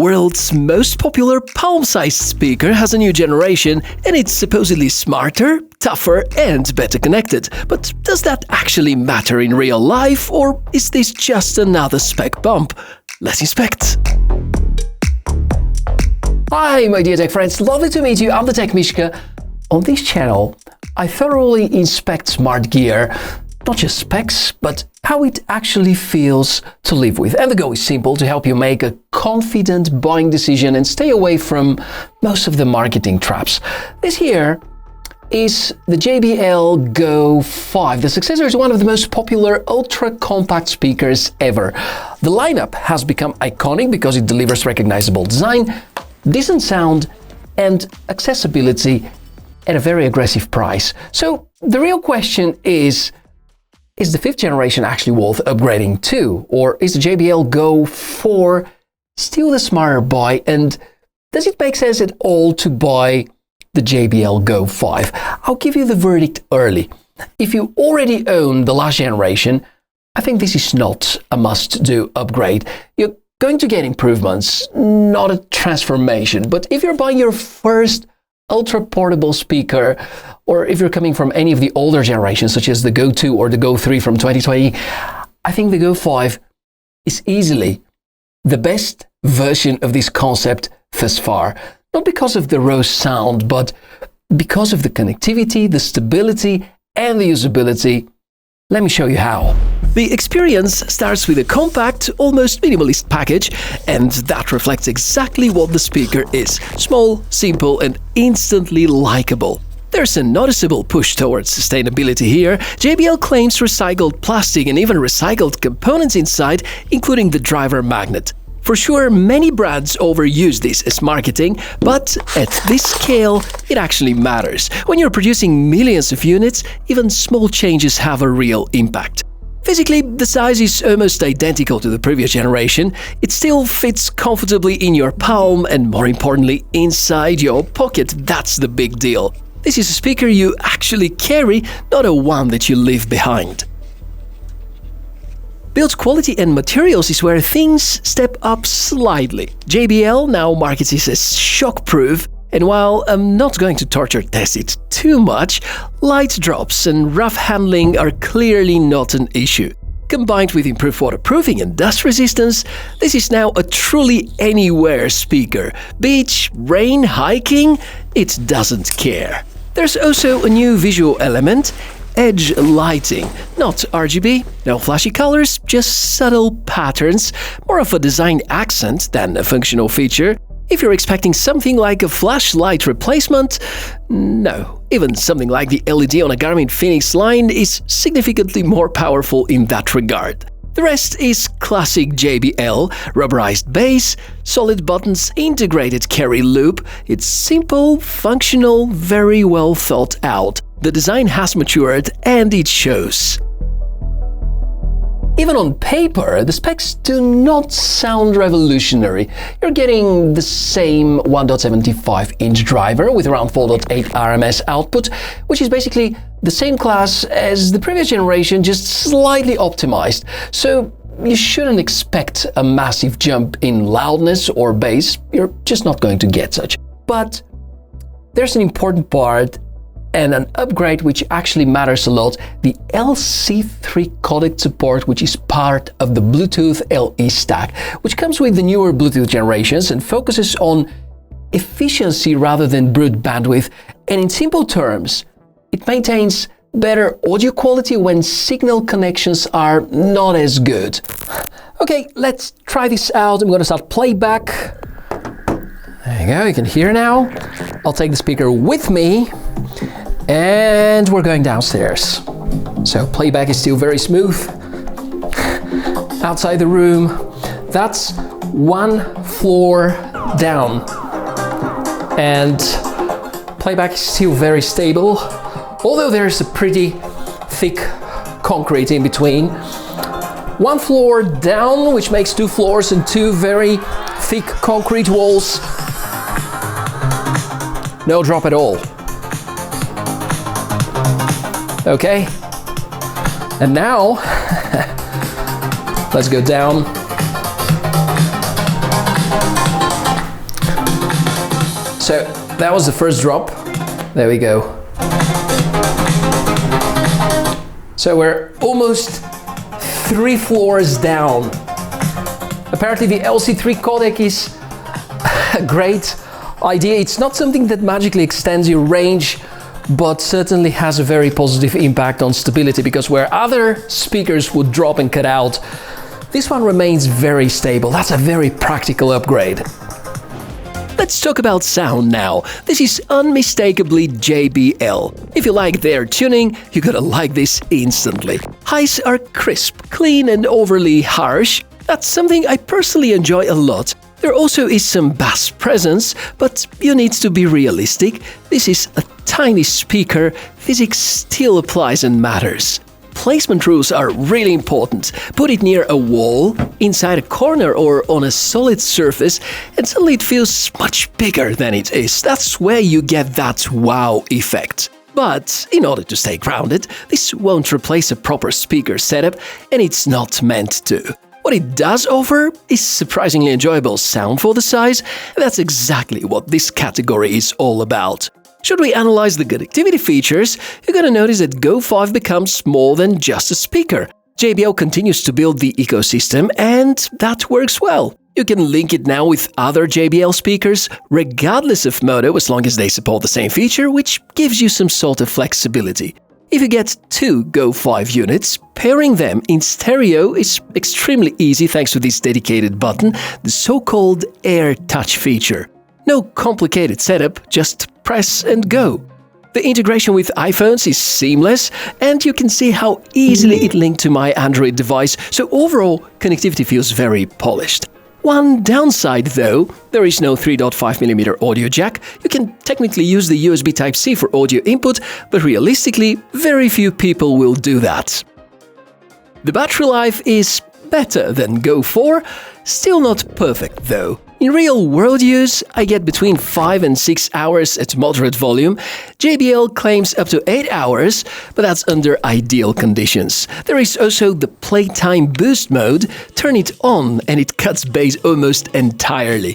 World's most popular palm-sized speaker has a new generation, and it's supposedly smarter, tougher, and better connected. But does that actually matter in real life, or is this just another spec bump? Let's inspect. Hi, my dear tech friends, lovely to meet you. I'm the TechMishka. On this channel, I thoroughly inspect smart gear, not just specs, but how it actually feels to live with. And the goal is simple: to help you make a confident buying decision and stay away from most of the marketing traps. This here is the JBL Go 5. The successor is one of the most popular ultra-compact speakers ever. The lineup has become iconic because it delivers recognizable design, decent sound, and accessibility at a very aggressive price. So the real question is the fifth generation actually worth upgrading to? Or is the JBL Go 4 still the smarter buy? And does it make sense at all to buy the JBL Go 5? I'll give you the verdict early. If you already own the last generation, I think this is not a must-do upgrade. You're going to get improvements, not a transformation. But if you're buying your first ultra-portable speaker, or if you're coming from any of the older generations, such as the Go 2 or the Go 3 from 2020, I think the Go 5 is easily the best version of this concept thus far. Not because of the raw sound, but because of the connectivity, the stability, and the usability. Let me show you how. The experience starts with a compact, almost minimalist package, and that reflects exactly what the speaker is: small, simple, and instantly likable. There's a noticeable push towards sustainability here. JBL claims recycled plastic and even recycled components inside, including the driver magnet. For sure, many brands overuse this as marketing, but at this scale, it actually matters. When you're producing millions of units, even small changes have a real impact. Physically, the size is almost identical to the previous generation. It still fits comfortably in your palm and, more importantly, inside your pocket. That's the big deal. This is a speaker you actually carry, not a one that you leave behind. Build quality and materials is where things step up slightly. JBL now markets it as shockproof, and while I'm not going to torture test it too much, light drops and rough handling are clearly not an issue. Combined with improved waterproofing and dust resistance, this is now a truly anywhere speaker. Beach, rain, hiking, it doesn't care. There's also a new visual element: edge lighting. Not RGB, no flashy colors, just subtle patterns, more of a design accent than a functional feature. If you're expecting something like a flashlight replacement, no. Even something like the LED on a Garmin Fenix line is significantly more powerful in that regard. The rest is classic JBL: rubberized base, solid buttons, integrated carry loop. It's simple, functional, very well thought out. The design has matured, and it shows. Even on paper, the specs do not sound revolutionary. You're getting the same 1.75-inch driver with around 4.8 RMS output, which is basically the same class as the previous generation, just slightly optimized. So you shouldn't expect a massive jump in loudness or bass. You're just not going to get such. But there's an important part, and an upgrade which actually matters a lot: the LC3 codec support, which is part of the Bluetooth LE stack, which comes with the newer Bluetooth generations and focuses on efficiency rather than brute bandwidth. And in simple terms, it maintains better audio quality when signal connections are not as good. Okay, let's try this out. I'm going to start playback. There you go, you can hear now. I'll take the speaker with me, and we're going downstairs. So playback is still very smooth. Outside the room, that's one floor down. And playback is still very stable, although there's a pretty thick concrete in between. One floor down, which makes two floors and two very thick concrete walls. No drop at all. Okay, and now let's go down. So that was the first drop. There we go. So we're almost 3 floors down. Apparently the LC3 codec is a great idea. It's not something that magically extends your range, but certainly has a very positive impact on stability, because where other speakers would drop and cut out, this one remains very stable. That's a very practical upgrade. Let's talk about sound now. This is unmistakably JBL. If you like their tuning, you're gonna like this instantly. Highs are crisp, clean and overly harsh. That's something I personally enjoy a lot. There also is some bass presence, but you need to be realistic. This is a tiny speaker. Physics still applies and matters. Placement rules are really important. Put it near a wall, inside a corner or on a solid surface, and suddenly it feels much bigger than it is. That's where you get that wow effect. But in order to stay grounded, this won't replace a proper speaker setup, and it's not meant to. What it does offer is surprisingly enjoyable sound for the size, and that's exactly what this category is all about. Should we analyze the connectivity features, you're gonna notice that Go 5 becomes more than just a speaker. JBL continues to build the ecosystem, and that works well. You can link it now with other JBL speakers, regardless of model, as long as they support the same feature, which gives you some sort of flexibility. If you get 2 Go 5 units, pairing them in stereo is extremely easy thanks to this dedicated button, the so-called Air Touch feature. No complicated setup, just press and go. The integration with iPhones is seamless, and you can see how easily it linked to my Android device, so overall connectivity feels very polished. One downside though, there is no 3.5mm audio jack. You can technically use the USB Type-C for audio input, but realistically, very few people will do that. The battery life is better than Go 4, still not perfect though. In real-world use, I get between 5 and 6 hours at moderate volume. JBL claims up to 8 hours, but that's under ideal conditions. There is also the Playtime Boost mode. Turn it on and it cuts bass almost entirely.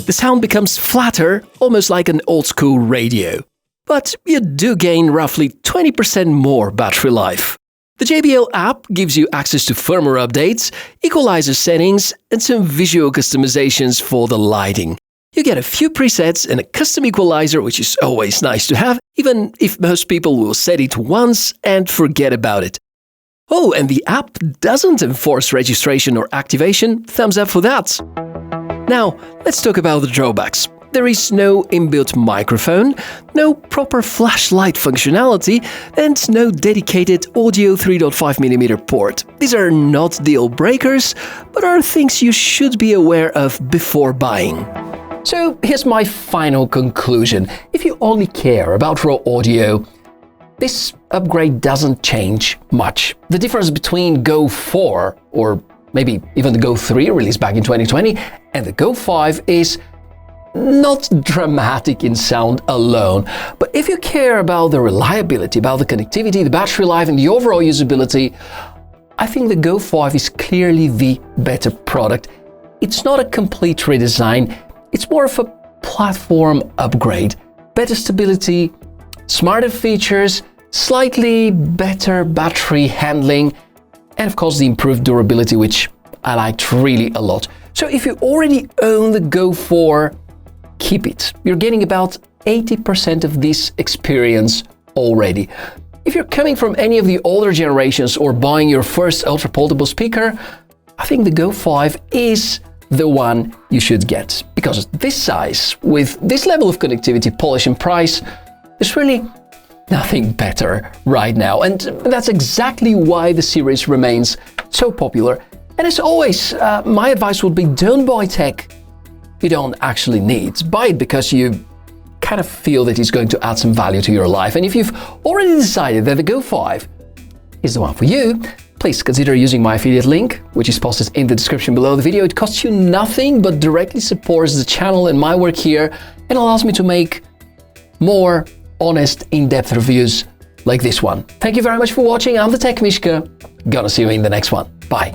The sound becomes flatter, almost like an old-school radio. But you do gain roughly 20% more battery life. The JBL app gives you access to firmware updates, equalizer settings, and some visual customizations for the lighting. You get a few presets and a custom equalizer, which is always nice to have, even if most people will set it once and forget about it. Oh, and the app doesn't enforce registration or activation. Thumbs up for that. Now, let's talk about the drawbacks. There is no inbuilt microphone, no proper flashlight functionality, and no dedicated audio 3.5mm port. These are not deal breakers, but are things you should be aware of before buying. So here's my final conclusion. If you only care about raw audio, this upgrade doesn't change much. The difference between Go 4, or maybe even the Go 3 released back in 2020, and the Go 5 is not dramatic in sound alone, but if you care about the reliability, about the connectivity, the battery life, and the overall usability, I think the Go 5 is clearly the better product. It's not a complete redesign, it's more of a platform upgrade. Better stability, smarter features, slightly better battery handling, and of course the improved durability, which I liked really a lot. So if you already own the Go 4, keep it. You're getting about 80% of this experience already. If you're coming from any of the older generations or buying your first ultra-portable speaker, I think the Go 5 is the one you should get. Because this size, with this level of connectivity, polish and price, there's really nothing better right now. And that's exactly why the series remains so popular. And as always, my advice would be don't buy tech you don't actually need. Buy it because you kind of feel that it's going to add some value to your life. And if you've already decided that the Go 5 is the one for you, please consider using my affiliate link, which is posted in the description below the video. It costs you nothing, but directly supports the channel and my work here, and allows me to make more honest, in-depth reviews like this one. Thank you very much for watching. I'm the TechMishka. Gonna see you in the next one. Bye.